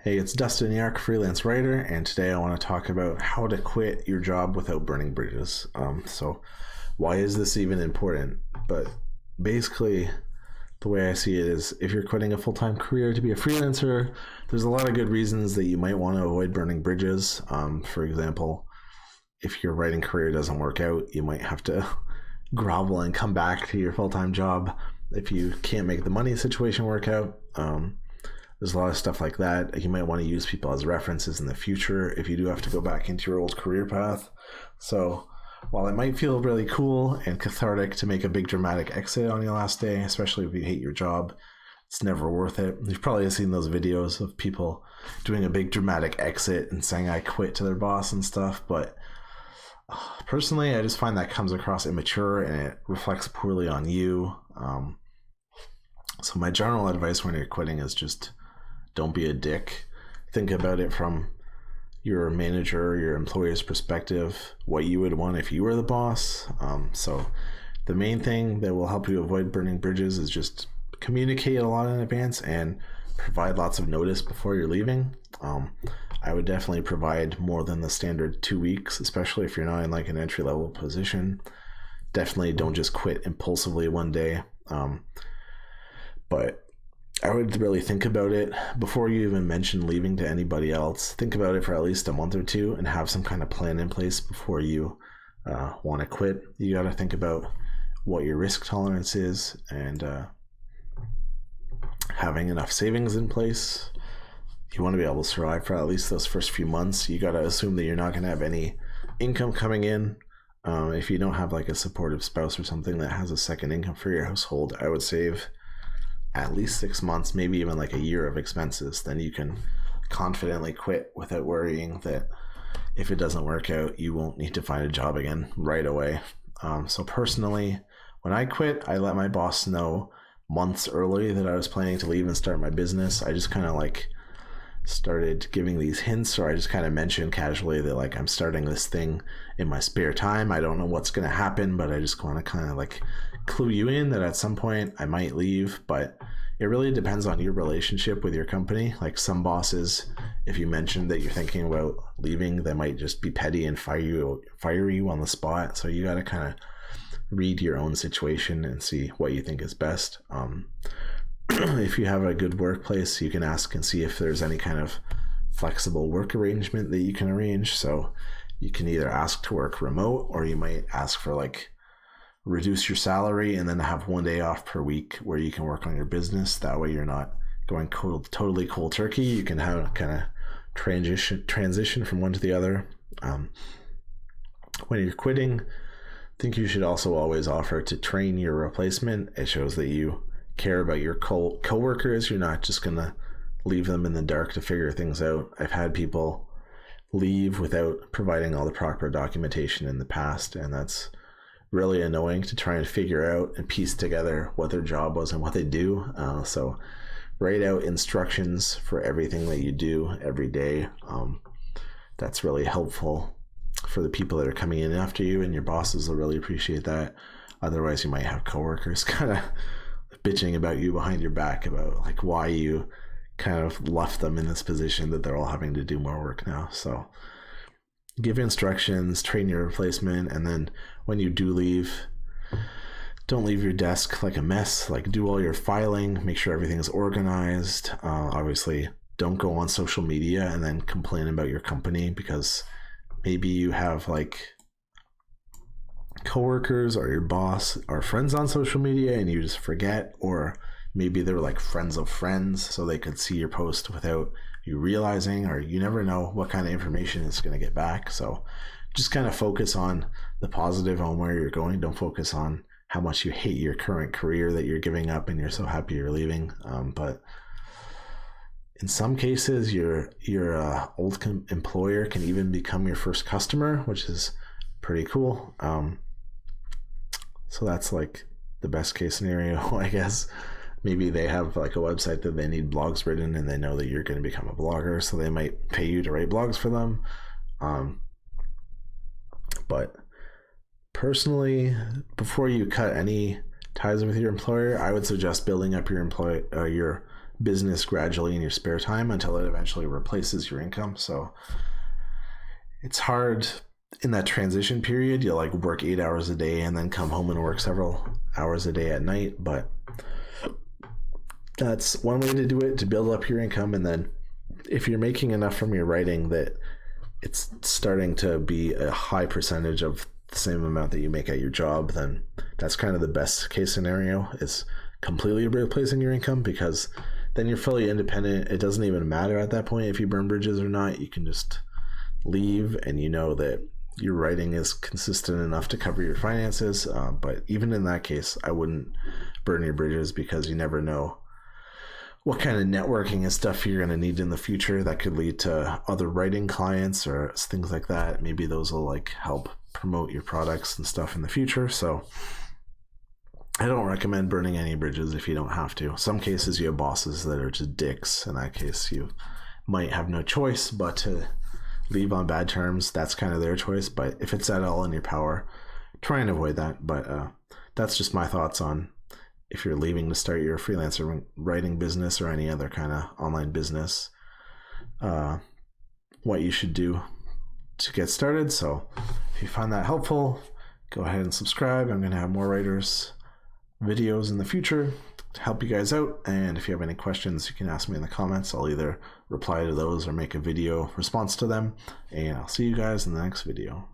Hey, it's Dustin Yark, freelance writer, and today I want to talk about how to quit your job without burning bridges. So, why is this even important? But basically, the way I see it is if you're quitting a full time career to be a freelancer, there's a lot of good reasons that you might want to avoid burning bridges. For example, if your writing career doesn't work out, you might have to grovel and come back to your full time job if you can't make the money situation work out. There's a lot of stuff like that. You might want to use people as references in the future if you do have to go back into your old career path. So while it might feel really cool and cathartic to make a big dramatic exit on your last day, especially if you hate your job, it's never worth it. You've probably seen those videos of people doing a big dramatic exit and saying I quit to their boss and stuff, but personally, I just find that comes across immature and it reflects poorly on you. So my general advice when you're quitting is just don't be a dick. Think about it from your manager, your employer's perspective, what you would want if you were the boss. So the main thing that will help you avoid burning bridges is just communicate a lot in advance and provide lots of notice before you're leaving. I would definitely provide more than the standard 2 weeks, especially if you're not in like an entry level position. Definitely don't just quit impulsively one day. But I would really think about it before you even mention leaving to anybody else. Think about it for at least a month or two and have some kind of plan in place before you want to quit. You got to think about what your risk tolerance is and having enough savings in place. You want to be able to survive for at least those first few months. You got to assume that you're not going to have any income coming in. If you don't have like a supportive spouse or something that has a second income for your household, I would save at least 6 months, maybe even like a year of expenses. Then you can confidently quit without worrying that if it doesn't work out, you won't need to find a job again right away. So personally, when I quit, I let my boss know months early that I was planning to leave and start my business. I just kind of like started giving these hints, or I just kind of mentioned casually that like I'm starting this thing in my spare time. I don't know what's going to happen, but I just want to kind of like clue you in that at some point I might leave. But it really depends on your relationship with your company. Like some bosses, if you mention that you're thinking about leaving, they might just be petty and fire you on the spot. So you got to kind of read your own situation and see what you think is best. If you have a good workplace, you can ask and see if there's any kind of flexible work arrangement that you can arrange. So you can either ask to work remote, or you might ask for like reduce your salary and then have 1 day off per week where you can work on your business. That way you're not going totally cold turkey. You can have kind of transition from one to the other. When you're quitting, I think you should also always offer to train your replacement. It shows that you care about your co-workers. You're not just going to leave them in the dark to figure things out. I've had people leave without providing all the proper documentation in the past, and that's really annoying to try and figure out and piece together what their job was and what they do. So write out instructions for everything that you do every day. That's really helpful for the people that are coming in after you, and your bosses will really appreciate that. Otherwise, you might have coworkers kind of bitching about you behind your back about like why you kind of left them in this position that they're all having to do more work now. So give instructions, train your replacement, and then when you do leave, don't leave your desk like a mess. Like do all your filing, make sure everything is organized. Obviously, don't go on social media and then complain about your company, because maybe you have like coworkers or your boss are friends on social media and you just forget, or maybe they're like friends of friends so they could see your post without you realizing, or you never know what kind of information it's going to get back. So just kind of focus on the positive on where you're going. Don't focus on how much you hate your current career that you're giving up and you're so happy you're leaving. But in some cases, your old employer can even become your first customer, which is pretty cool. So that's like the best case scenario, I guess. Maybe they have like a website that they need blogs written and they know that you're going to become a blogger, so they might pay you to write blogs for them. But personally, before you cut any ties with your employer, I would suggest building up your business gradually in your spare time until it eventually replaces your income. So it's hard in that transition period. You'll like work 8 hours a day and then come home and work several hours a day at night. But that's one way to do it, to build up your income. And then if you're making enough from your writing that it's starting to be a high percentage of the same amount that you make at your job, then that's kind of the best case scenario, is completely replacing your income, because then you're fully independent. It doesn't even matter at that point if you burn bridges or not. You can just leave, and you know that your writing is consistent enough to cover your finances. But even in that case, I wouldn't burn your bridges, because you never know what kind of networking and stuff you're going to need in the future that could lead to other writing clients or things like that. Maybe those will like help promote your products and stuff in the future. So I don't recommend burning any bridges if you don't have to. Some cases you have bosses that are just dicks. In that case, you might have no choice but to leave on bad terms. That's kind of their choice. But if it's at all in your power, try and avoid that. But that's just my thoughts on if you're leaving to start your freelancer writing business or any other kind of online business, what you should do to get started. So if you find that helpful, go ahead and subscribe. I'm going to have more writers videos in the future to help you guys out. And if you have any questions, you can ask me in the comments. I'll either reply to those or make a video response to them. And I'll see you guys in the next video.